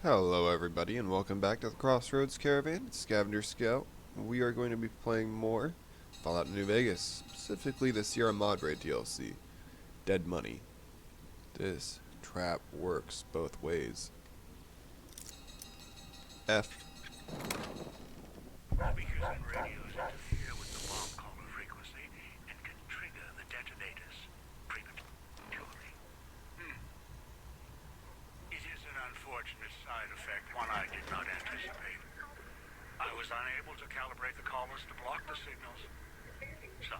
Hello everybody and welcome back to the Crossroads Caravan, Scavenger Scout. We are going to be playing more Fallout New Vegas, specifically the Sierra Madre DLC, Dead Money. This trap works both ways. F. Speakers and radios interfere with the bomb caller frequency and can trigger the detonators prematurely. It is an unfortunate side effect, one I did not anticipate. I was unable to calibrate the callers to block the signals, so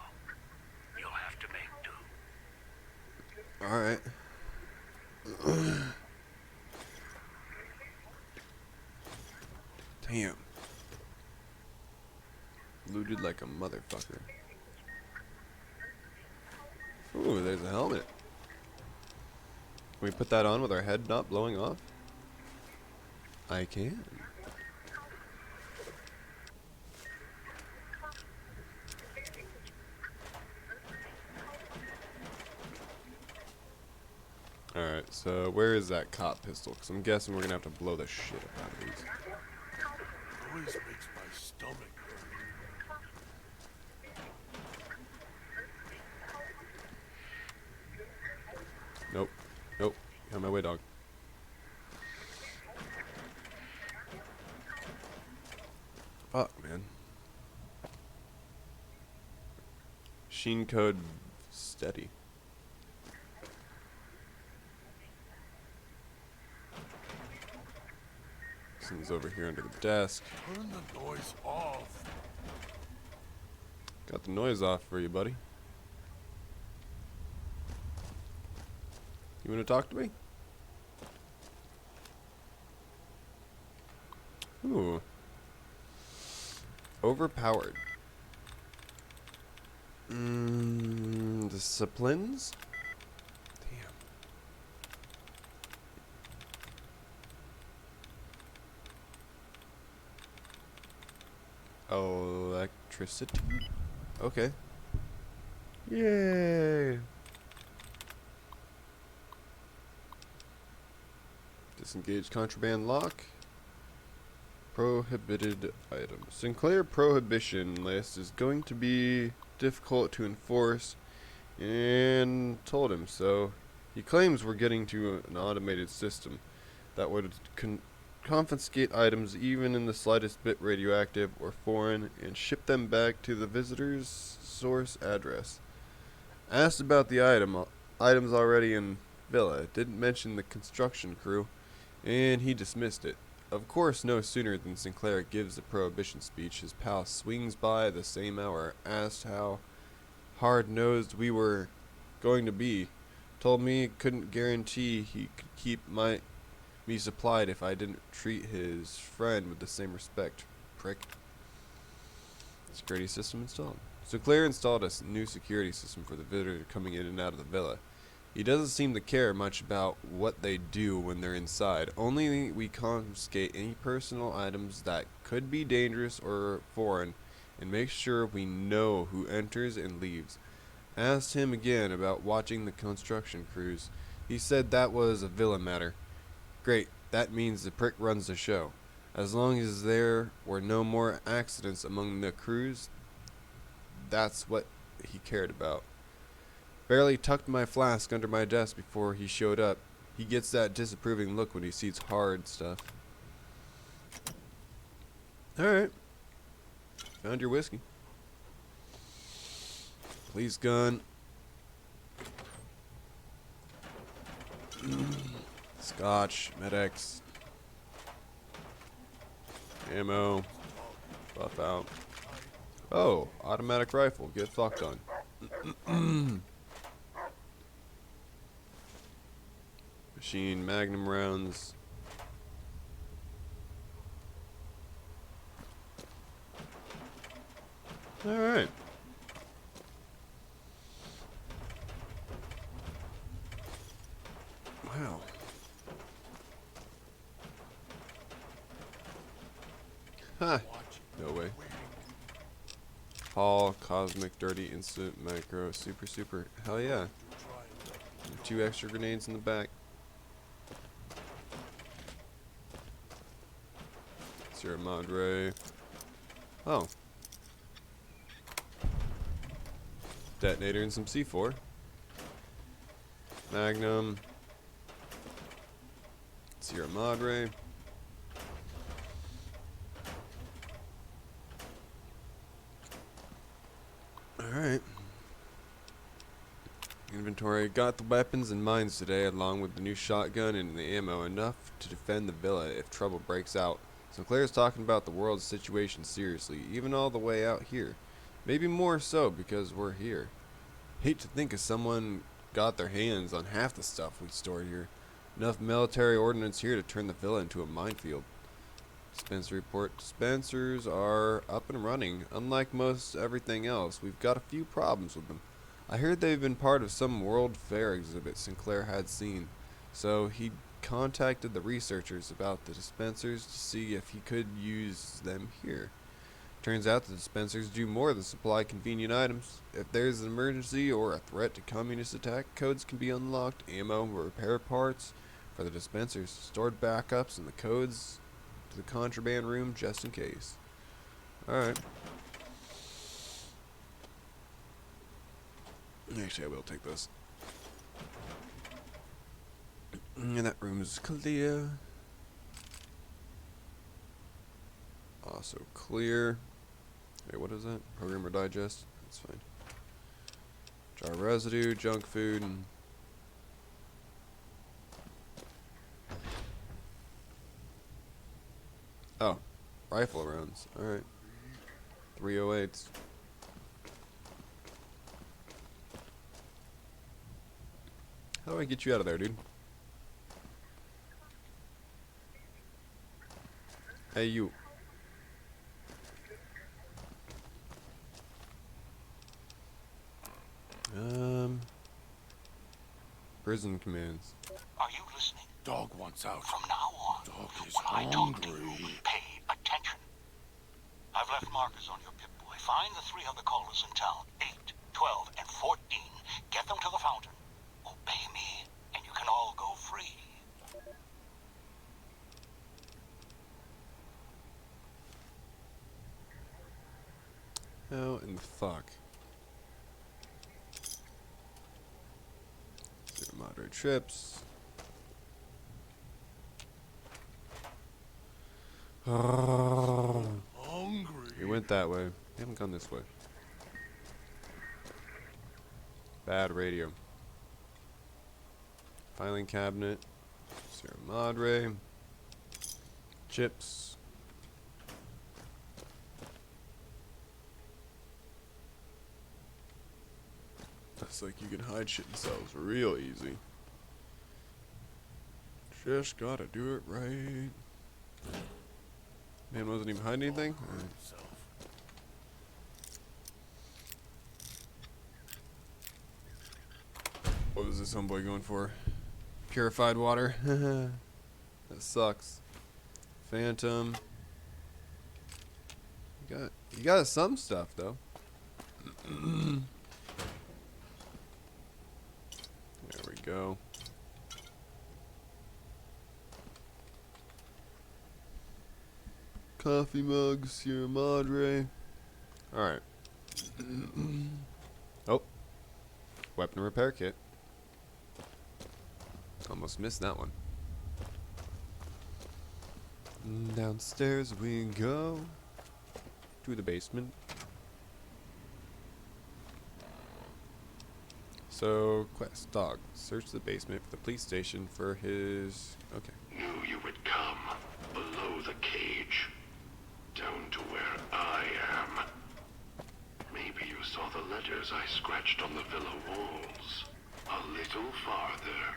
you'll have to make do. Alright. Damn. Looted like a motherfucker. Ooh, there's a helmet. Can we put that on with our head not blowing off? I can. Alright, so where is that cop pistol? Because I'm guessing we're going to have to blow the shit up out of these. Noise makes my stomach hurt. Nope. Nope. Get on my way, dog. Fuck, man. Machine code steady. Something's over here under the desk. Turn the noise off. Got the noise off for you, buddy. You want to talk to me? Ooh. Overpowered. Disciplines? Damn. Electricity? Okay. Yay! Disengage contraband lock. Prohibited items. Sinclair prohibition list is going to be difficult to enforce, and told him so. He claims we're getting to an automated system that would confiscate items even in the slightest bit radioactive or foreign and ship them back to the visitor's source address. Asked about the items already in Villa, didn't mention the construction crew, and he dismissed it. Of course, no sooner than Sinclair gives the prohibition speech, his pal swings by the same hour, asked how hard-nosed we were going to be, told me couldn't guarantee he could keep me supplied if I didn't treat his friend with the same respect. Prick. Security system installed. Sinclair installed a new security system for the visitor coming in and out of the villa. He doesn't seem to care much about what they do when they're inside. Only we confiscate any personal items that could be dangerous or foreign and make sure we know who enters and leaves. Asked him again about watching the construction crews. He said that was a villa matter. Great, that means the prick runs the show. As long as there were no more accidents among the crews, that's what he cared about. Barely tucked my flask under my desk before he showed up. He gets that disapproving look when he sees hard stuff. Alright. Found your whiskey. Police gun. Scotch. Med-X. Ammo. Buff out. Oh, automatic rifle. Get fucked on. Machine magnum rounds. Alright. Wow. Huh. No way. Hall, Cosmic, Dirty, Instant, Micro, Super. Hell yeah. 2 extra grenades in the back. Sierra Madre. Oh. Detonator and some C4. Magnum. Sierra Madre. Alright. Inventory. Got the weapons and mines today, along with the new shotgun and the ammo, enough to defend the villa if trouble breaks out. Sinclair's talking about the world's situation seriously, even all the way out here. Maybe more so because we're here. Hate to think of someone got their hands on half the stuff we stored here. Enough military ordnance here to turn the villa into a minefield. Dispenser report. Dispensers are up and running. Unlike most everything else, we've got a few problems with them. I heard they've been part of some World Fair exhibit Sinclair had seen, so he contacted the researchers about the dispensers to see if he could use them here. Turns out the dispensers do more than supply convenient items. If there's an emergency or a threat to communist attack, codes can be unlocked, ammo, repair parts for the dispensers, stored backups, and the codes to the contraband room just in case. Alright. Actually, I will take this. And that room is clear. Also clear. Wait, what is that? Programmer digest? That's fine. Jar residue, junk food, and oh, rifle rounds. Alright. 308s. How do I get you out of there, dude? Hey, you. Prison commands. Are you listening? Dog wants out. From now on, Dog is when I talk to you, hungry. pay attention. I've left markers on your Pip-Boy. Find the 3 other callers in town. 8, 12, and 14. Get them to the fountain. Obey me, and you can all go free. How in the fuck? Zero moderate trips. Hungry. We went that way. We haven't gone this way. Bad radio. Filing cabinet. Sierra Madre. Chips. That's like you can hide shit in cells real easy. Just gotta do it right. Man wasn't even hiding anything? Alright. Himself. What was this homeboy going for? Purified water? That sucks. Phantom. You got some stuff though. There we go. Coffee mugs, Sierra Madre. Alright. Oh. Weapon repair kit. Almost missed that one. Downstairs we go. To the basement. So, quest. Dog. Search the basement for the police station for his... Okay. Knew you would come. Below the cage. Down to where I am. Maybe you saw the letters I scratched on the villa walls. A little farther.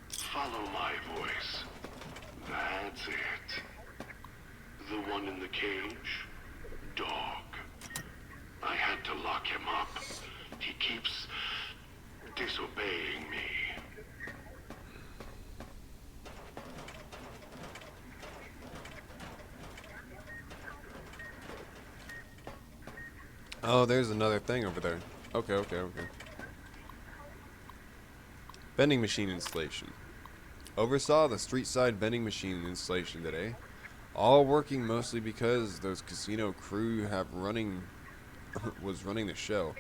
Follow my voice. That's it. The one in the cage? Dog. I had to lock him up. He keeps disobeying me. Oh, there's another thing over there. Okay. Vending machine installation. Oversaw the street side vending machine installation today. All working mostly because those casino crew have running was running the show.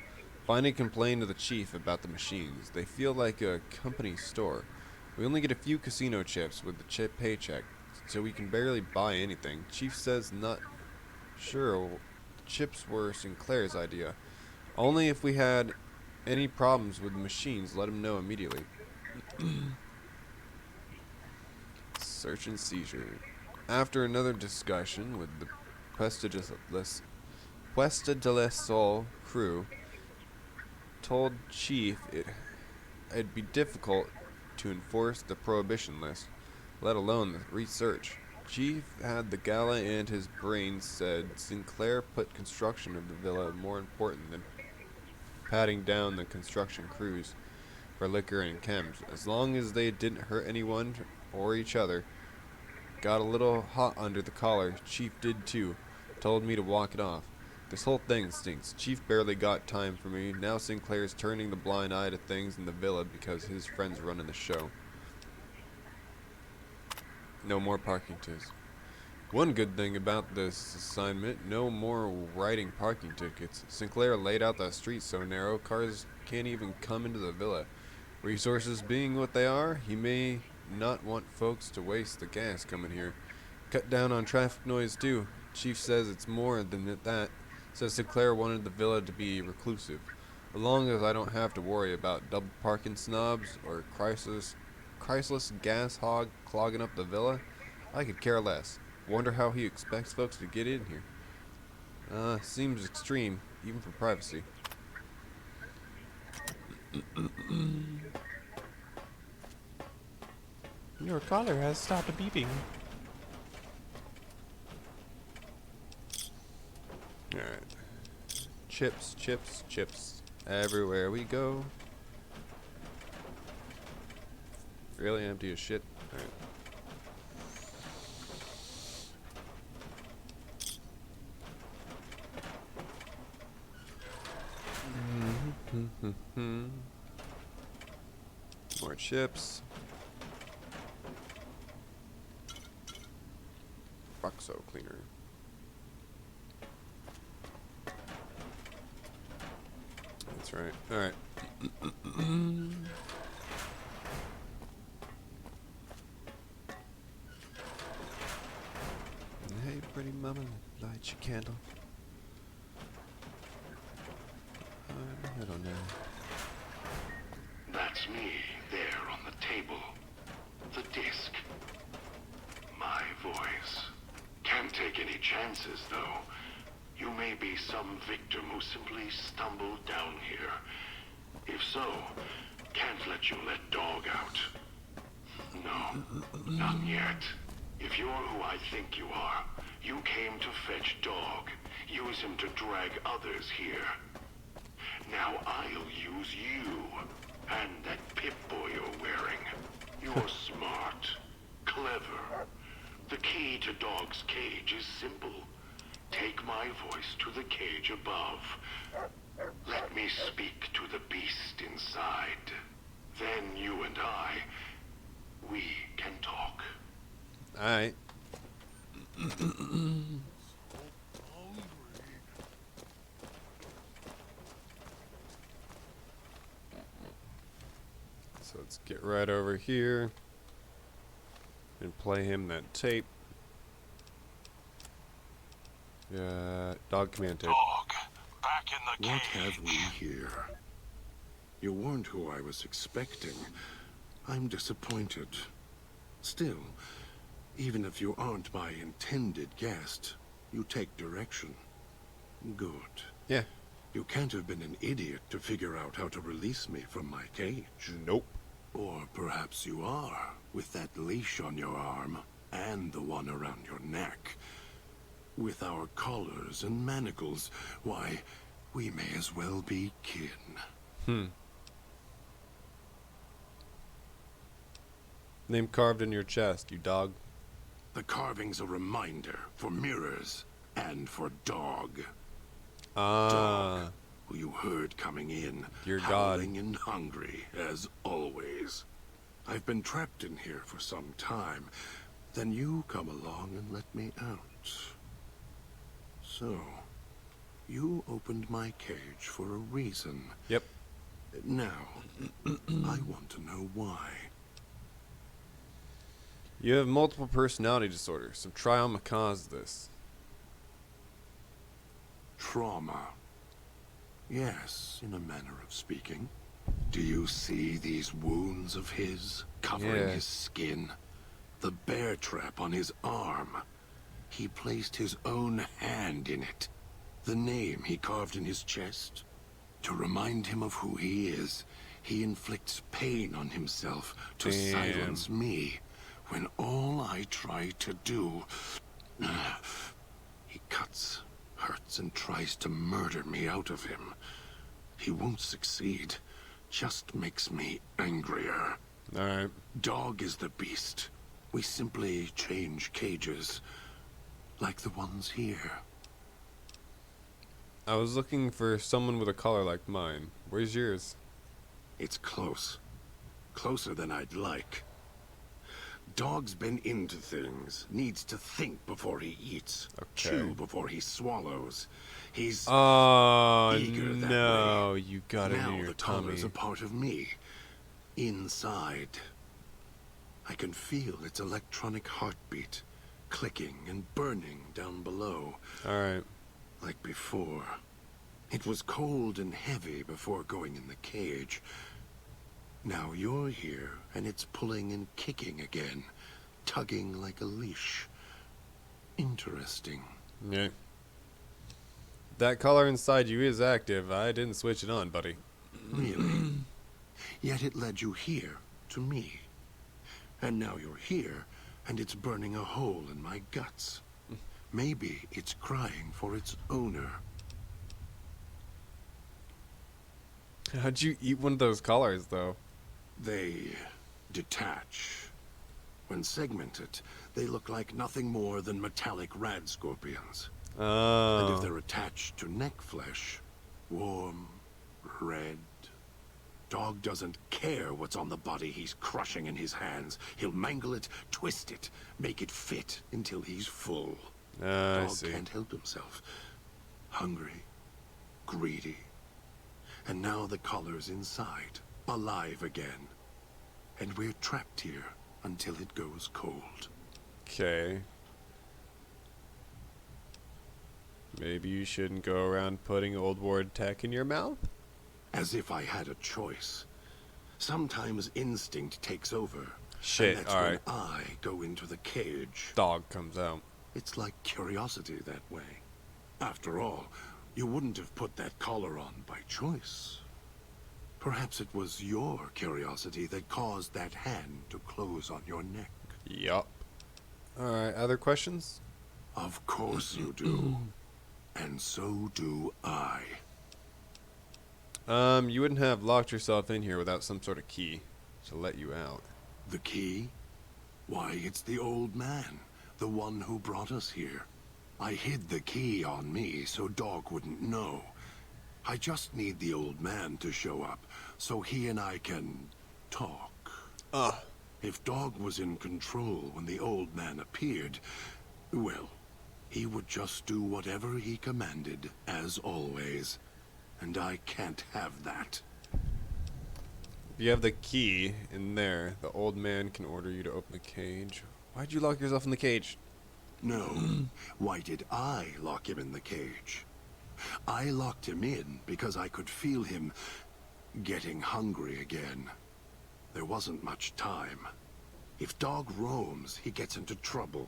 Finally complained to the chief about the machines. They feel like a company store. We only get a few casino chips with the chip paycheck, so we can barely buy anything. Chief says not sure the chips were Sinclair's idea. Only if we had any problems with the machines, let him know immediately. Search and seizure. After another discussion with the Puesta del Sol crew, told Chief it'd be difficult to enforce the prohibition list, let alone the research. Chief had the gala and his brains said Sinclair put construction of the villa more important than patting down the construction crews for liquor and chems. As long as they didn't hurt anyone or each other. Got a little hot under the collar. Chief did too. Told me to walk it off. This whole thing stinks. Chief barely got time for me. Now Sinclair's turning the blind eye to things in the villa because his friend's running the show. No more parking tickets. One good thing about this assignment, no more writing parking tickets. Sinclair laid out the street so narrow, cars can't even come into the villa. Resources being what they are, he may not want folks to waste the gas coming here. Cut down on traffic noise too. Chief says it's more than that. Says Sinclair wanted the villa to be reclusive. As long as I don't have to worry about double parking snobs or Chrysalis gas hog clogging up the villa, I could care less. Wonder how he expects folks to get in here. Seems extreme, even for privacy. Your collar has stopped beeping. Alright. Chips, chips, chips. Everywhere we go. Really empty as shit. Alright. More chips. Roxo cleaner. That's right. Alright. Hey, pretty mama, light your candle. I don't know. That's me, there on the table. The disc. My voice. Can't take any chances, though. You may be some victim who simply stumbled down here. If so, can't let you let Dog out. No, not yet. If you're who I think you are, you came to fetch Dog. Use him to drag others here. Now I'll use you. And that Pip-Boy you're wearing. You're smart. Clever. The key to Dog's cage is simple. Take my voice to the cage above. Let me speak to the beast inside. Then you and I, we can talk. Alright. So let's get right over here and play him that tape. Dog command tape. Dog, back in the What cage. have we here? You weren't who I was expecting. I'm disappointed. Still, even if you aren't my intended guest, you take direction. Good. Yeah. You can't have been an idiot to figure out how to release me from my cage. Nope. Or perhaps you are, with that leash on your arm, and the one around your neck. With our collars and manacles, why, we may as well be kin. Name carved in your chest, you dog. The carving's a reminder for mirrors and for Dog. Ah. Who you heard coming in, Dear God. howling and hungry, as always. I've been trapped in here for some time. Then you come along and let me out. So, you opened my cage for a reason. Yep. Now, I want to know why. You have multiple personality disorder. Some trauma caused this. Trauma. Yes, in a manner of speaking. Do you see these wounds of his, covering Yeah. his skin? The bear trap on his arm. He placed his own hand in it. The name he carved in his chest. To remind him of who he is, he inflicts pain on himself to Damn. silence me, when all I try to do... He cuts, hurts, and tries to murder me out of him. He won't succeed, just makes me angrier. Alright. Dog is the beast. We simply change cages, like the ones here. I was looking for someone with a collar like mine. Where's yours? It's close. Closer than I'd like. Dog's been into things, needs to think before he eats, Okay. chew before he swallows. He's Oh, eager that no. You got it now in your the tummy. collar's a part of me. Inside. I can feel its electronic heartbeat, clicking and burning down below. Alright. Like before. It was cold and heavy before going in the cage. Now you're here, and it's pulling and kicking again, tugging like a leash. Interesting. Yeah. That collar inside you is active. I didn't switch it on, buddy. Really? Yet it led you here, to me. And now you're here, and it's burning a hole in my guts. Maybe it's crying for its owner. How'd you eat one of those collars, though? They detach. When segmented, they look like nothing more than metallic rad scorpions. And if Oh. they're attached to neck flesh, warm, red. Dog doesn't care what's on the body he's crushing in his hands. He'll mangle it, twist it, make it fit until he's full. I Dog see. can't help himself. Hungry, greedy. And now the collar's inside, alive again. And we're trapped here until it goes cold. Okay. Maybe you shouldn't go around putting old ward tech in your mouth? As if I had a choice. Sometimes instinct takes over. Shit, and that's alright. when I go into the cage. Dog comes out. It's like curiosity that way. After all, you wouldn't have put that collar on by choice. Perhaps it was your curiosity that caused that hand to close on your neck. Yup. Alright, other questions? Of course you do. And so do I. You wouldn't have locked yourself in here without some sort of key to let you out. The key? Why, it's the old man. The one who brought us here. I hid the key on me so Dog wouldn't know. I just need the old man to show up so he and I can talk. If Dog was in control when the old man appeared, well, he would just do whatever he commanded, as always. And I can't have that. If you have the key in there, the old man can order you to open the cage. Why'd you lock yourself in the cage? No. Why did I lock him in the cage? I locked him in because I could feel him getting hungry again. There wasn't much time. If Dog roams, he gets into trouble.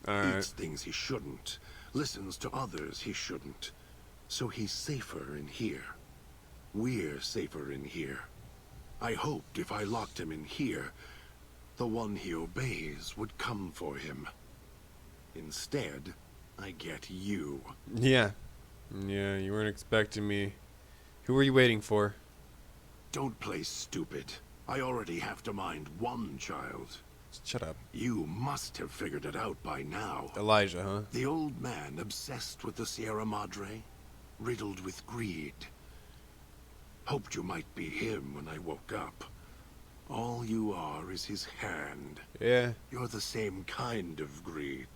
Alright. Eats things he shouldn't. Listens to others he shouldn't. So he's safer in here. We're safer in here. I hoped if I locked him in here, the one he obeys would come for him. Instead, I get you. Yeah. Yeah, you weren't expecting me. Who were you waiting for? Don't play stupid. I already have to mind one child. Shut up. You must have figured it out by now. Elijah, huh? The old man obsessed with the Sierra Madre, riddled with greed. Hoped you might be him when I woke up. All you are is his hand. Yeah. You're the same kind of greed.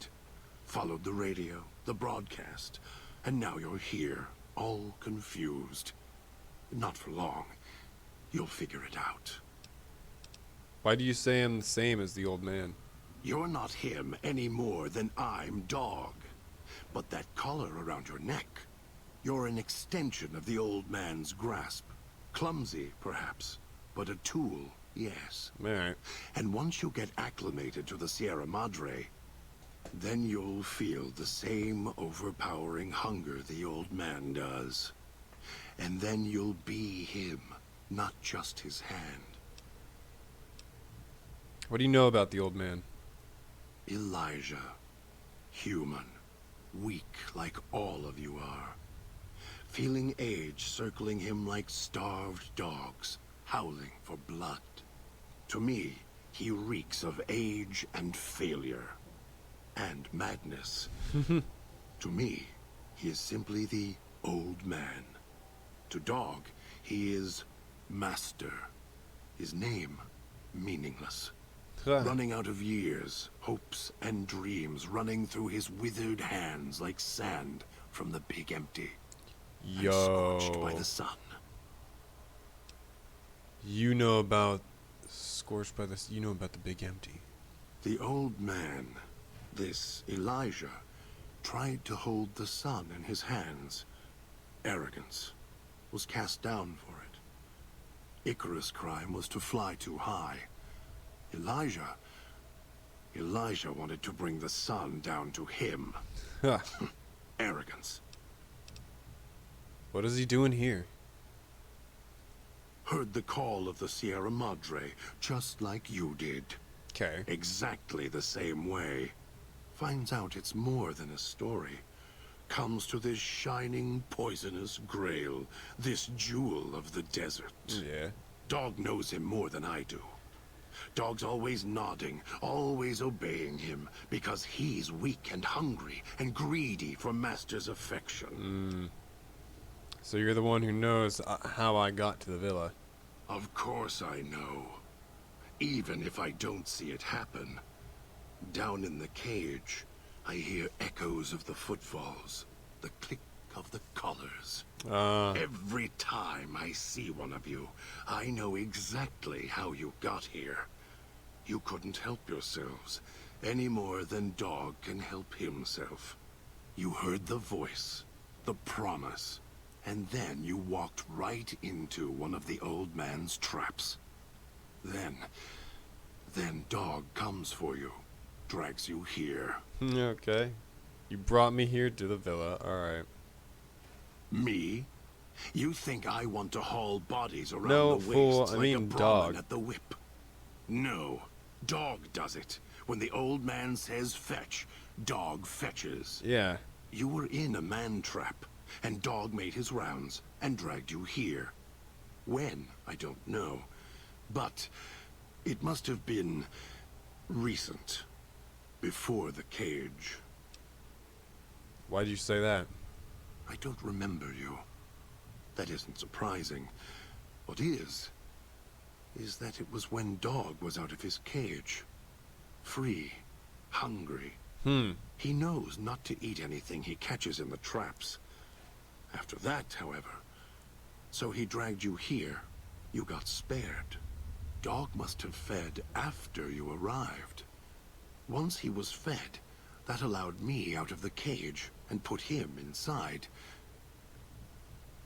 Followed the radio, the broadcast, and now you're here, all confused. Not for long. You'll figure it out. Why do you say I'm the same as the old man? You're not him any more than I'm Dog. But that collar around your neck, you're an extension of the old man's grasp. Clumsy, perhaps, but a tool, yes. Alright. And once you get acclimated to the Sierra Madre, then you'll feel the same overpowering hunger the old man does. And then you'll be him, not just his hand. What do you know about the old man? Elijah. Human. Weak like all of you are. Feeling age circling him like starved dogs, howling for blood. To me, he reeks of age and failure. And madness. To me, he is simply the old man. To Dog, he is Master. His name, meaningless. Running out of years, hopes and dreams running through his withered hands like sand from the big empty. And scorched by Yo. the sun. You know about scorched by this. You know about the big empty. The old man, this Elijah, tried to hold the sun in his hands. Arrogance. Was cast down for it. Icarus' crime was to fly too high. Elijah wanted to bring the sun down to him. Huh. Arrogance. What is he doing here? Heard the call of the Sierra Madre, just like you did. Okay. Exactly the same way. Finds out it's more than a story. Comes to this shining, poisonous grail, this jewel of the desert. Yeah. Dog knows him more than I do. Dog's always nodding, always obeying him, because he's weak and hungry and greedy for Master's affection. So you're the one who knows how I got to the villa. Of course I know. Even if I don't see it happen. Down in the cage, I hear echoes of the footfalls, the click of the collars. Every time I see one of you, I know exactly how you got here. You couldn't help yourselves, any more than Dog can help himself. You heard the voice, the promise, and then you walked right into one of the old man's traps. Then Dog comes for you, drags you here. Okay. You brought me here to the villa. Alright. Me? You think I want to haul bodies around No, the fool, wastes I like mean a Brahmin Dog. at the whip? No, Dog does it. When the old man says fetch, Dog fetches. Yeah. You were in a man trap, and Dog made his rounds and dragged you here. When, I don't know. But it must have been recent. Before the cage. Why'd you say that? I don't remember you. That isn't surprising. What is that it was when Dog was out of his cage. Free. Hungry. He knows not to eat anything he catches in the traps. After that, however, so he dragged you here. You got spared. Dog must have fed after you arrived. Once he was fed, that allowed me out of the cage and put him inside.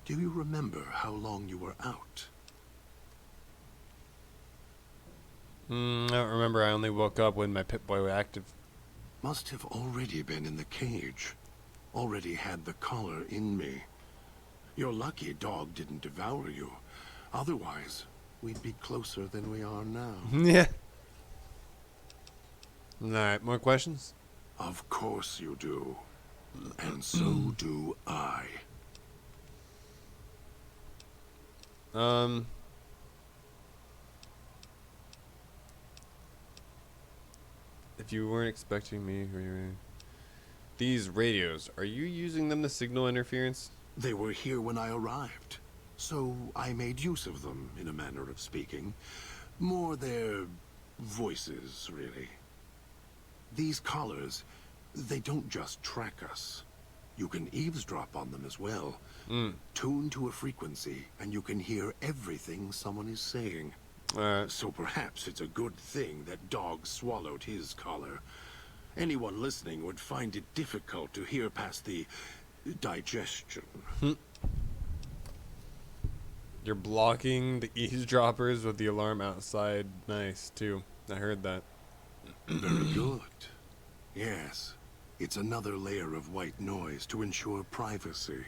Do you remember how long you were out? I don't remember. I only woke up when my Pip-Boy was active. Must have already been in the cage. Already had the collar in me. You're lucky Dog didn't devour you. Otherwise, we'd be closer than we are now. Yeah. Alright, more questions? Of course you do. And so do I. If you weren't expecting me, these radios, are you using them to signal interference? They were here when I arrived. So I made use of them, in a manner of speaking. More their voices, really. These collars, they don't just track us. You can eavesdrop on them as well. Tune to a frequency, and you can hear everything someone is saying. Alright. So perhaps it's a good thing that Dog swallowed his collar. Anyone listening would find it difficult to hear past the digestion. You're blocking the eavesdroppers with the alarm outside. Nice, too. I heard that. Very good. Yes, it's another layer of white noise to ensure privacy.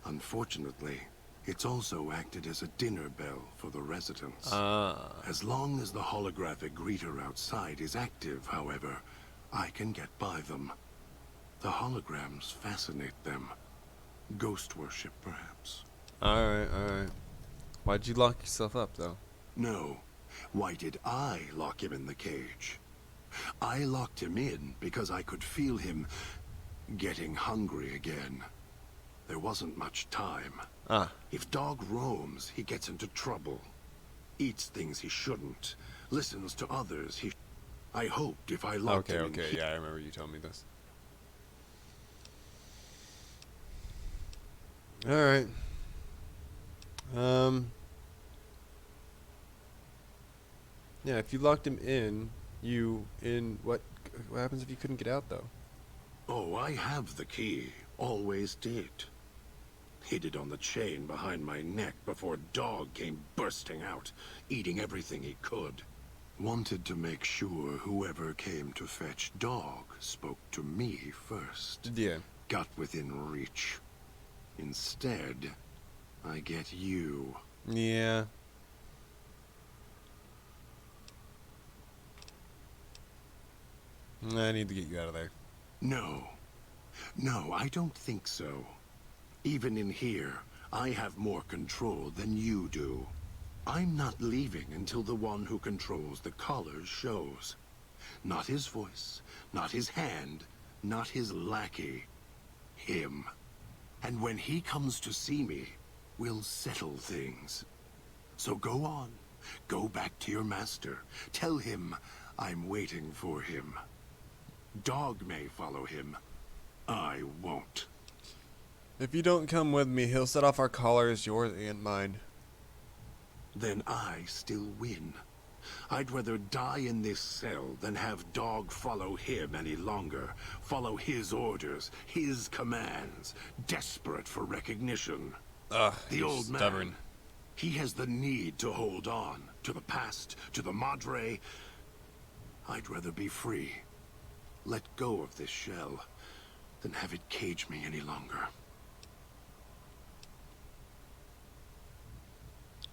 Unfortunately, it's also acted as a dinner bell for the residents. Ah. As long as the holographic greeter outside is active, however, I can get by them. The holograms fascinate them. Ghost worship, perhaps. Alright, alright. Why'd you lock yourself up, though? No. Why did I lock him in the cage? I locked him in because I could feel him getting hungry again. There wasn't much time. Ah. If Dog roams, he gets into trouble. Eats things he shouldn't. Listens to others I hoped if I locked him in Okay, yeah, I remember you telling me this. Alright. Yeah, if you locked him in, what happens if you couldn't get out, though? Oh, I have the key. Always did. Hid it on the chain behind my neck before Dog came bursting out, eating everything he could. Wanted to make sure whoever came to fetch Dog spoke to me first. Yeah. Got within reach. Instead, I get you. Yeah. I need to get you out of there. No. No, I don't think so. Even in here, I have more control than you do. I'm not leaving until the one who controls the collars shows. Not his voice, not his hand, not his lackey. Him. And when he comes to see me, we'll settle things. So go on. Go back to your master. Tell him I'm waiting for him. Dog may follow him. I won't. If you don't come with me, he'll set off our collars, yours and mine. Then I still win. I'd rather die in this cell than have Dog follow him any longer. Follow his orders, his commands, desperate for recognition. Ugh, The old man, stubborn. he has the need to hold on to the past, to the Madre. I'd rather be free. Let go of this shell than have it cage me any longer.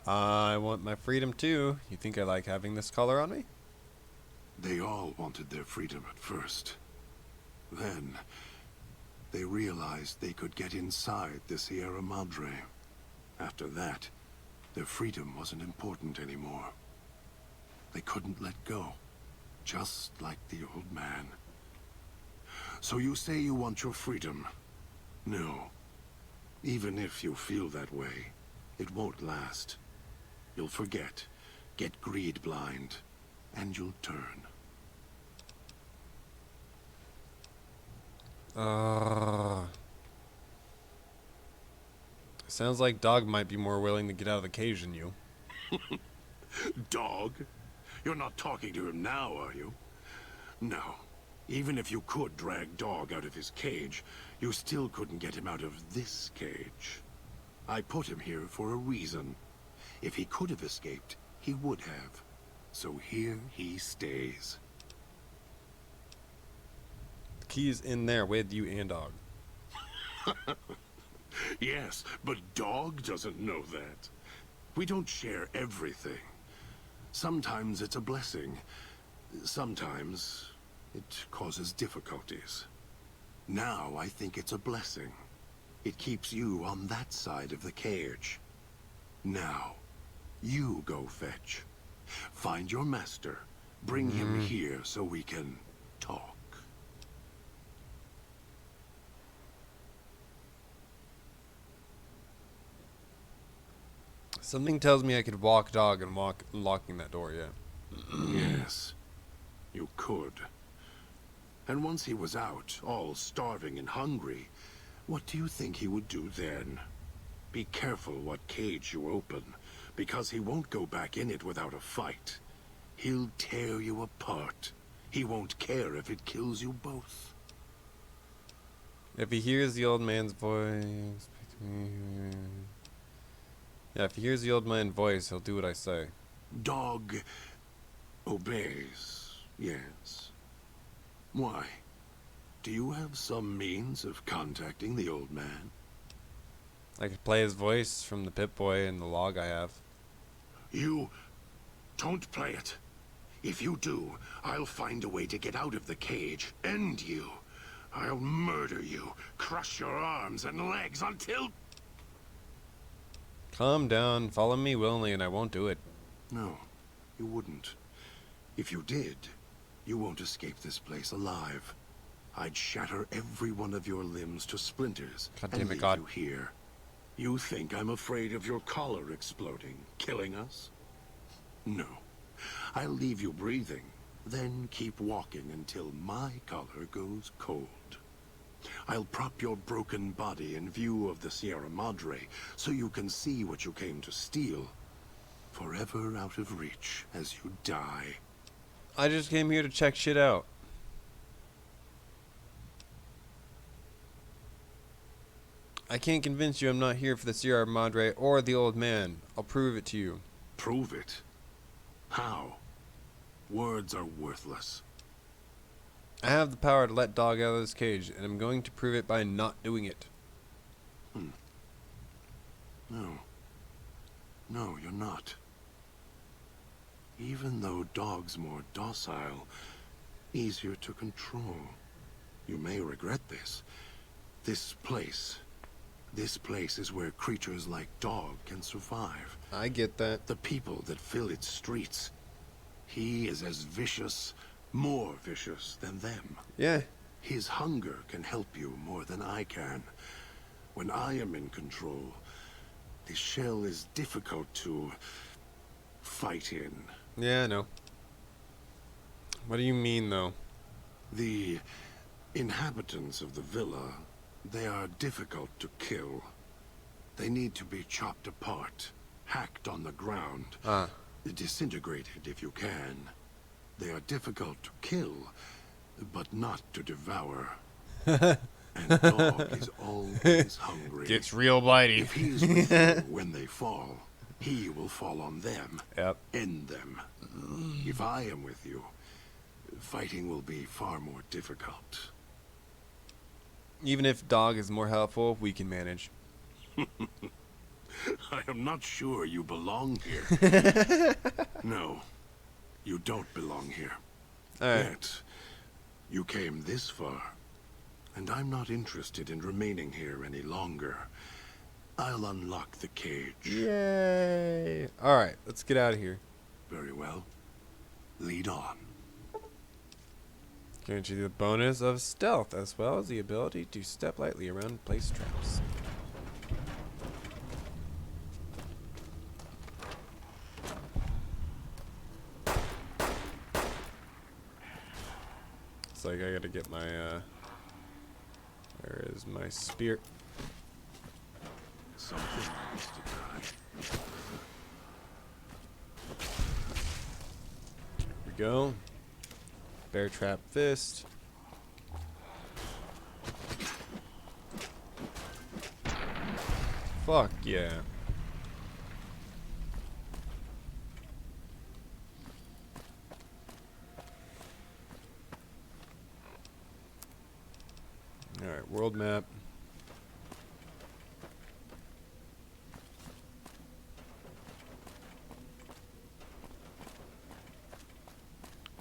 I want my freedom too. You think I like having this collar on me? They all wanted their freedom at first. Then, they realized they could get inside the Sierra Madre. After that, their freedom wasn't important anymore. They couldn't let go, just like the old man. So you say you want your freedom? No. Even if you feel that way, it won't last. You'll forget, get greed blind, and you'll turn. Sounds like Dog might be more willing to get out of the cage than you. Dog? You're not talking to him now, are you? No. Even if you could drag Dog out of his cage, you still couldn't get him out of this cage. I put him here for a reason. If he could have escaped, he would have. So here he stays. The key's in there with you and Dog. Yes, but Dog doesn't know that. We don't share everything. Sometimes it's a blessing. Sometimes it causes difficulties. Now I think it's a blessing. It keeps you on that side of the cage. Now, you go fetch. Find your master. Bring him here so we can talk. Something tells me I could walk dog and walk unlocking that door, yeah. Yes, you could. And once he was out, all starving and hungry, what do you think he would do then? Be careful what cage you open, because he won't go back in it without a fight. He'll tear you apart. He won't care if it kills you both. If he hears the old man's voice... Yeah, if he hears the old man's voice, he'll do what I say. Dog obeys, yes. Why? Do you have some means of contacting the old man? I could play his voice from the Pip-Boy and the log I have. You don't play it. If you do, I'll find a way to get out of the cage, end you. I'll murder you, crush your arms and legs until... Calm down, follow me willingly and I won't do it. No, you wouldn't. If you did, you won't escape this place alive. I'd shatter every one of your limbs to splinters God and damn it, leave God. you here. You think I'm afraid of your collar exploding, killing us? No. I'll leave you breathing, then keep walking until my collar goes cold. I'll prop your broken body in view of the Sierra Madre, so you can see what you came to steal. Forever out of reach as you die. I just came here to check shit out. I can't convince you I'm not here for the Sierra Madre or the old man. I'll prove it to you. Prove it? How? Words are worthless. I have the power to let Dog out of this cage, and I'm going to prove it by not doing it. No. No, you're not. Even though Dog's more docile, easier to control. You may regret this. This place is where creatures like Dog can survive. I get that. The people that fill its streets. He is as vicious, more vicious than them. Yeah. His hunger can help you more than I can. When I am in control, the shell is difficult to fight in. Yeah, I know. What do you mean, though? The inhabitants of the villa, they are difficult to kill. They need to be chopped apart, hacked on the ground, disintegrated if you can. They are difficult to kill, but not to devour. And Dog is always hungry. Gets real bitey. If he is with you when they fall, he will fall on them. Yep. End them. If I am with you, fighting will be far more difficult. Even if Dog is more helpful, we can manage. I am not sure you belong here. No, you don't belong here. Alright. Yet, you came this far, and I'm not interested in remaining here any longer. I'll unlock the cage. Yay! Alright, let's get out of here. Very well. Lead on. Guarantee the bonus of stealth, as well as the ability to step lightly around place traps. It's like I gotta get my, where is my spear? Something needs to die. Here we go. Bear trap fist. Fuck yeah. Alright, world map.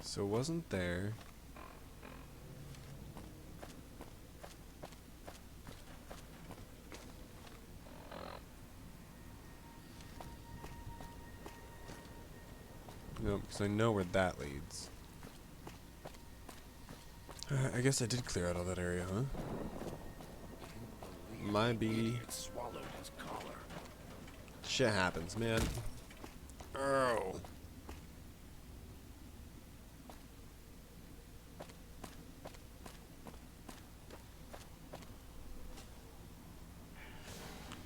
So it wasn't there. No, because I know where that leads. I guess I did clear out all that area, huh? Might be. It swallowed his collar. Shit happens, man. Oh.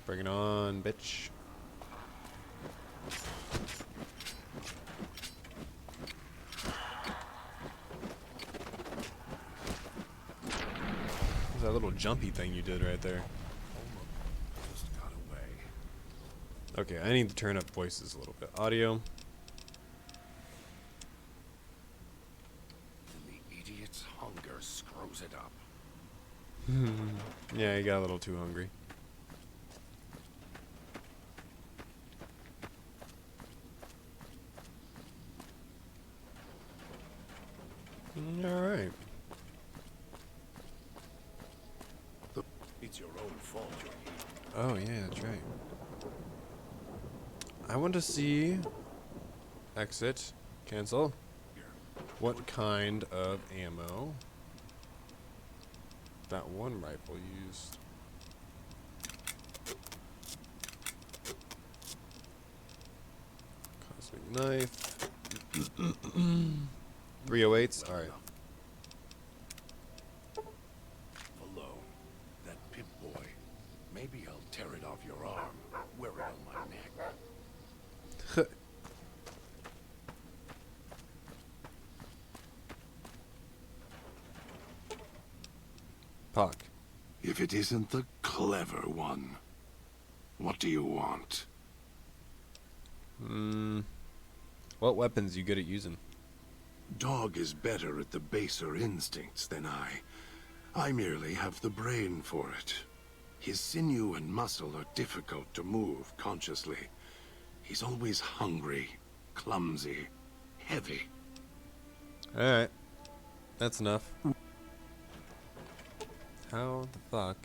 Bring it on, bitch. What's that little jumpy thing you did right there? Just got away. Okay, I need to turn up voices a little bit. Audio. The idiot's hunger screws it up. Yeah, you got a little too hungry. Alright. It's your own fault you're here. Oh, yeah, that's right. I want to see. Exit. Cancel. What kind of ammo that one rifle used? Cosmic knife. 308s. Alright. Alone. That pimp boy. Maybe I'll tear it off your arm. Wear it on my neck. Puck. If it isn't the clever one, what do you want? What weapons you good at using? Dog is better at the baser instincts than I. I merely have the brain for it. His sinew and muscle are difficult to move consciously. He's always hungry, clumsy, heavy. Alright. That's enough. How the fuck?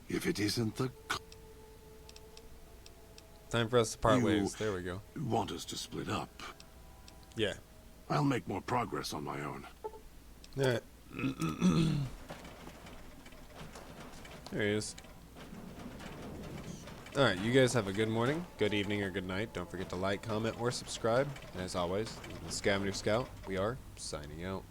If it isn't the Time for us to part You- ways. There we go. want us to split up, Yeah. I'll make more progress on my own. Alright. There he is. Alright, you guys have a good morning, good evening, or good night. Don't forget to like, comment, or subscribe. And as always, this is Scavenger Scout. We are signing out.